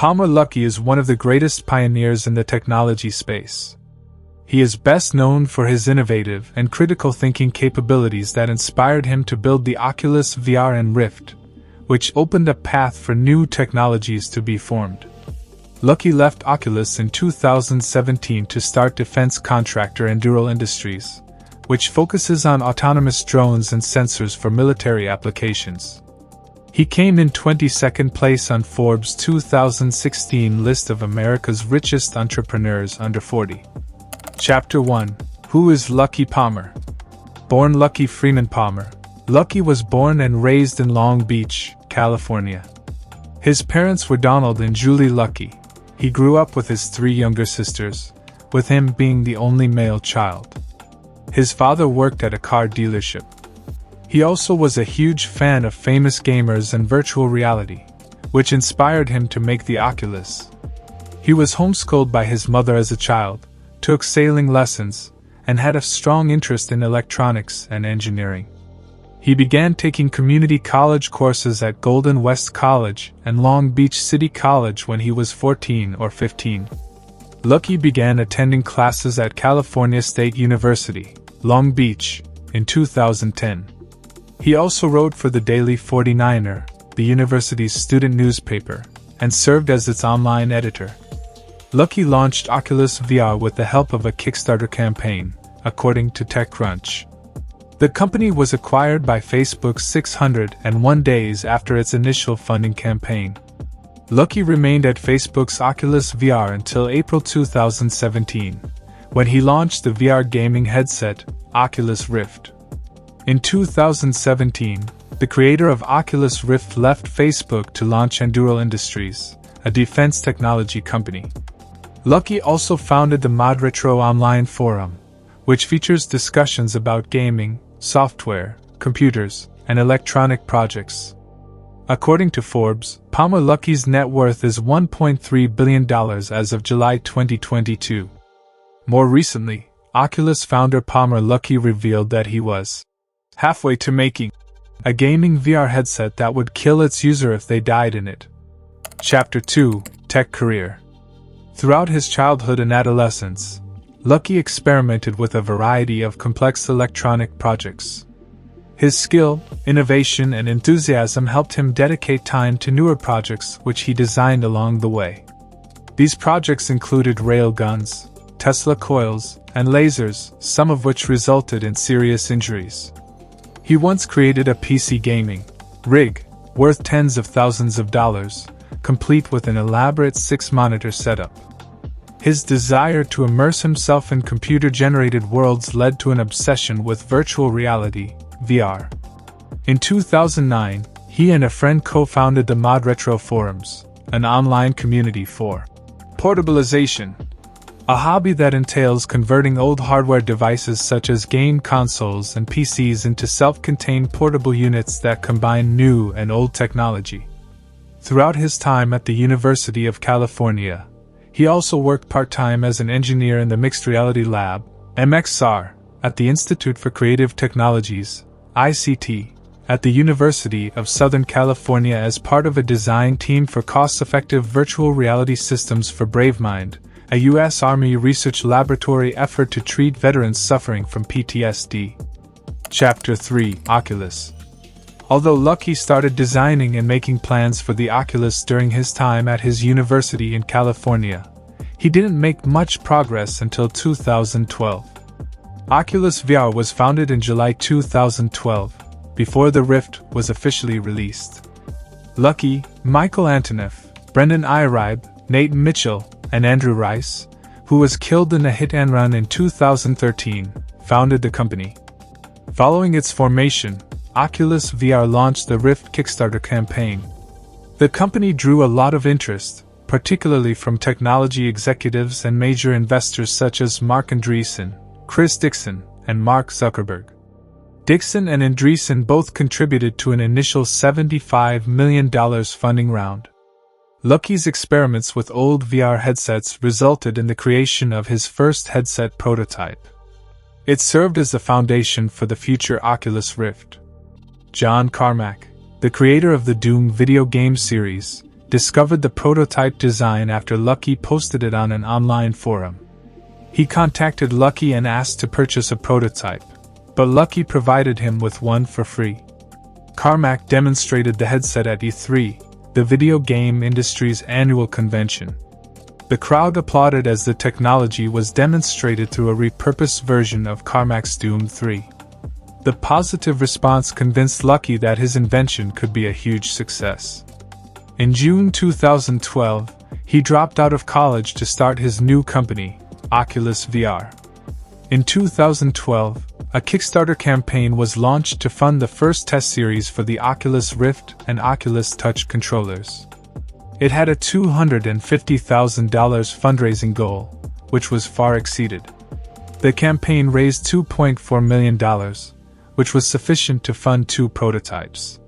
Palmer Luckey is one of the greatest pioneers in the technology space. He is best known for his innovative and critical thinking capabilities that inspired him to build the Oculus VR and Rift, which opened a path for new technologies to be formed. Luckey left Oculus in 2017 to start defense contractor Enduro Industries, which focuses on autonomous drones and sensors for military applications. He came in 22nd place on Forbes' 2016 list of America's richest entrepreneurs under 40. Chapter 1. Who is Luckey Palmer? Born Luckey Freeman Palmer, Luckey was born and raised in Long Beach, California. His parents were Donald and Julie Luckey. He grew up with his 3 younger sisters, with him being the only male child. His father worked at a car dealership. He also was a huge fan of famous gamers and virtual reality, which inspired him to make the Oculus. He was homeschooled by his mother as a child, took sailing lessons, and had a strong interest in electronics and engineering. He began taking community college courses at Golden West College and Long Beach City College when he was 14 or 15. Luckey began attending classes at California State University, Long Beach, in 2010. He also wrote for the Daily 49er, the university's student newspaper, and served as its online editor. Luckey launched Oculus VR with the help of a Kickstarter campaign, according to TechCrunch. The company was acquired by Facebook 601 days after its initial funding campaign. Luckey remained at Facebook's Oculus VR until April 2017, when he launched the VR gaming headset, Oculus Rift. In 2017, the creator of Oculus Rift left Facebook to launch Enduro Industries, a defense technology company. Luckey also founded the ModRetro online forum, which features discussions about gaming, software, computers, and electronic projects. According to Forbes, Palmer Luckey's net worth is $1.3 billion as of July 2022. More recently, Oculus founder Palmer Luckey revealed that he was halfway to making a gaming VR headset that would kill its user if they died in it. Chapter 2. Tech Career. Throughout his childhood and adolescence, Luckey experimented with a variety of complex electronic projects. His skill, innovation, and enthusiasm helped him dedicate time to newer projects which he designed along the way. These projects included railguns, Tesla coils, and lasers, some of which resulted in serious injuries. He once created a PC gaming rig, worth tens of thousands of dollars, complete with an elaborate 6-monitor setup. His desire to immerse himself in computer-generated worlds led to an obsession with virtual reality, VR. In 2009, he and a friend co-founded the ModRetro Forums, an online community for portabilization, a hobby that entails converting old hardware devices such as game consoles and PCs into self-contained portable units that combine new and old technology. Throughout his time at the University of California, he also worked part-time as an engineer in the Mixed Reality Lab, MXR, at the Institute for Creative Technologies, ICT, at the University of Southern California as part of a design team for cost-effective virtual reality systems for BraveMind, a U.S. Army research laboratory effort to treat veterans suffering from PTSD. Chapter 3. Oculus. Although Luckey started designing and making plans for the Oculus during his time at his university in California, he didn't make much progress until 2012. Oculus VR was founded in July 2012, before the Rift was officially released. Luckey, Michael Antonoff, Brendan Iribe, Nate Mitchell, and Andrew Rice, who was killed in a hit-and-run in 2013, founded the company. Following its formation, Oculus VR launched the Rift Kickstarter campaign. The company drew a lot of interest, particularly from technology executives and major investors such as Marc Andreessen, Chris Dixon, and Mark Zuckerberg. Dixon and Andreessen both contributed to an initial $75 million funding round. Luckey's experiments with old VR headsets resulted in the creation of his first headset prototype. It served as the foundation for the future Oculus Rift. John Carmack, the creator of the Doom video game series, discovered the prototype design after Luckey posted it on an online forum. He contacted Luckey and asked to purchase a prototype, but Luckey provided him with one for free. Carmack demonstrated the headset at E3, the video game industry's annual convention. The crowd applauded as the technology was demonstrated through a repurposed version of Carmack's Doom 3. The positive response convinced Luckey that his invention could be a huge success. In June 2012, he dropped out of college to start his new company, Oculus VR. In 2012, a Kickstarter campaign was launched to fund the first test series for the Oculus Rift and Oculus Touch controllers. It had a $250,000 fundraising goal, which was far exceeded. The campaign raised $2.4 million, which was sufficient to fund 2 prototypes.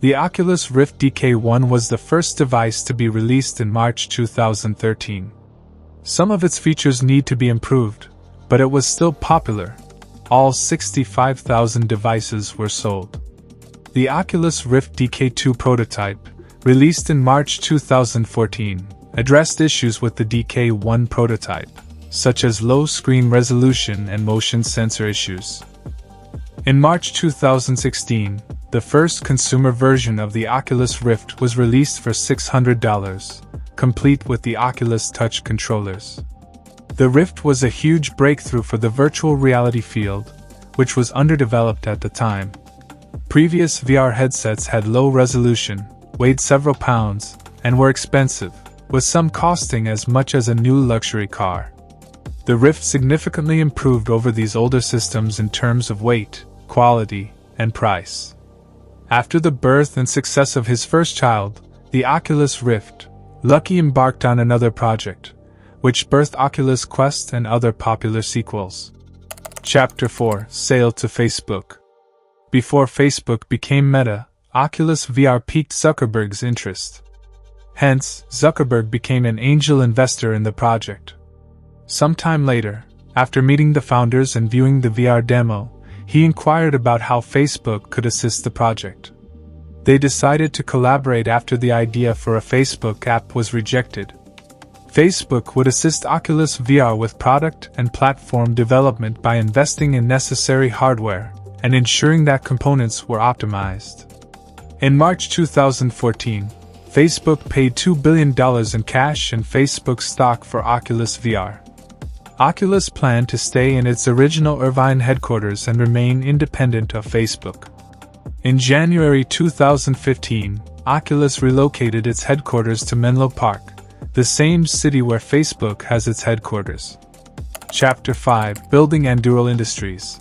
The Oculus Rift DK1 was the first device to be released in March 2013. Some of its features need to be improved, but it was still popular. All 65,000 devices were sold. The Oculus Rift DK2 prototype, released in March 2014, addressed issues with the DK1 prototype, such as low screen resolution and motion sensor issues. In March 2016, the first consumer version of the Oculus Rift was released for $600, complete with the Oculus Touch controllers. The Rift was a huge breakthrough for the virtual reality field, which was underdeveloped at the time. Previous VR headsets had low resolution, weighed several pounds, and were expensive, with some costing as much as a new luxury car. The Rift significantly improved over these older systems in terms of weight, quality, and price. After the birth and success of his first child, the Oculus Rift, Luckey embarked on another project, which birthed Oculus Quest and other popular sequels. Chapter 4: Sale to Facebook. Before Facebook became Meta, Oculus VR piqued Zuckerberg's interest. Hence, Zuckerberg became an angel investor in the project. Sometime later, after meeting the founders and viewing the VR demo, he inquired about how Facebook could assist the project. They decided to collaborate after the idea for a Facebook app was rejected. Facebook would assist Oculus VR with product and platform development by investing in necessary hardware and ensuring that components were optimized. In March 2014, Facebook paid $2 billion in cash and Facebook stock for Oculus VR. Oculus planned to stay in its original Irvine headquarters and remain independent of Facebook. In January 2015, Oculus relocated its headquarters to Menlo Park, the same city where Facebook has its headquarters. Chapter 5: Building Anduril Industries.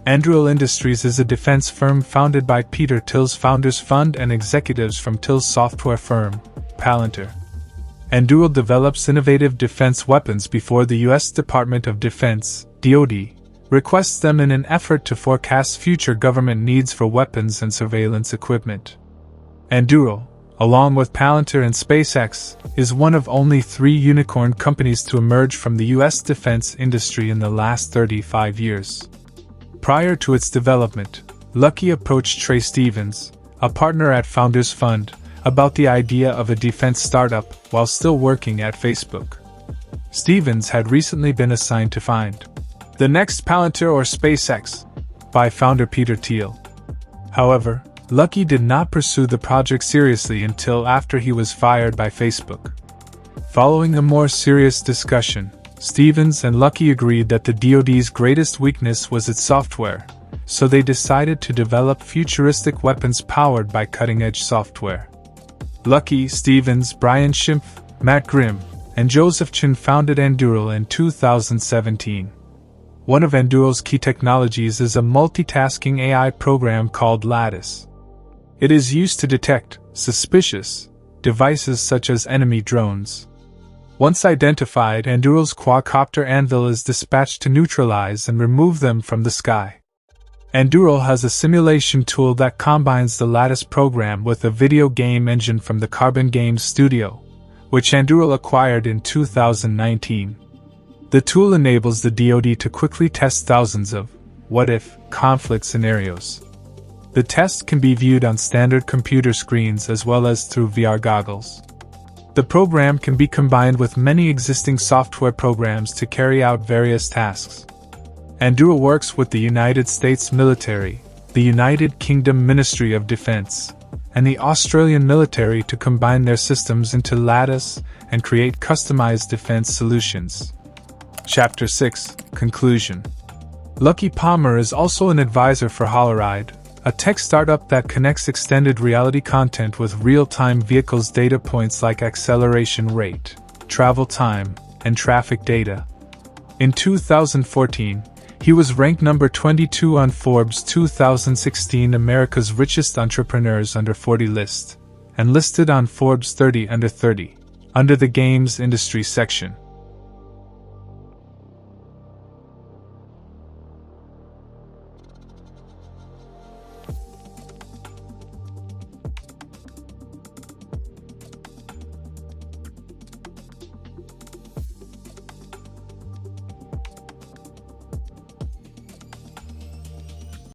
Anduril Industries is a defense firm founded by Peter Thiel's Founders Fund and executives from Thiel's software firm, Palantir. Anduril develops innovative defense weapons before the U.S. Department of Defense, DoD, requests them in an effort to forecast future government needs for weapons and surveillance equipment. Anduril, along with Palantir and SpaceX, is one of only 3 unicorn companies to emerge from the U.S. defense industry in the last 35 years. Prior to its development, Luckey approached Trey Stevens, a partner at Founders Fund, about the idea of a defense startup while still working at Facebook. Stevens had recently been assigned to find the next Palantir or SpaceX by founder Peter Thiel. However, Luckey did not pursue the project seriously until after he was fired by Facebook. Following a more serious discussion, Stevens and Luckey agreed that the DoD's greatest weakness was its software, so they decided to develop futuristic weapons powered by cutting-edge software. Luckey, Stevens, Brian Schimpf, Matt Grimm, and Joseph Chin founded Anduril in 2017. One of Anduril's key technologies is a multitasking AI program called Lattice. It is used to detect suspicious devices such as enemy drones. Once identified, Anduril's quadcopter Anvil is dispatched to neutralize and remove them from the sky. Anduril has a simulation tool that combines the Lattice program with a video game engine from the Carbon Games studio, which Anduril acquired in 2019. The tool enables the DoD to quickly test thousands of what-if conflict scenarios. The test can be viewed on standard computer screens as well as through VR goggles. The program can be combined with many existing software programs to carry out various tasks. Andura works with the United States military, the United Kingdom Ministry of Defense, and the Australian military to combine their systems into Lattice and create customized defense solutions. Chapter 6 Conclusion. Luckey Palmer is also an advisor for Holoride, a tech startup that connects extended reality content with real-time vehicles data points like acceleration rate, travel time, and traffic data. In 2014, he was ranked number 22 on Forbes' 2016 America's Richest Entrepreneurs Under 40 list, and listed on Forbes 30 Under 30, under the games industry section.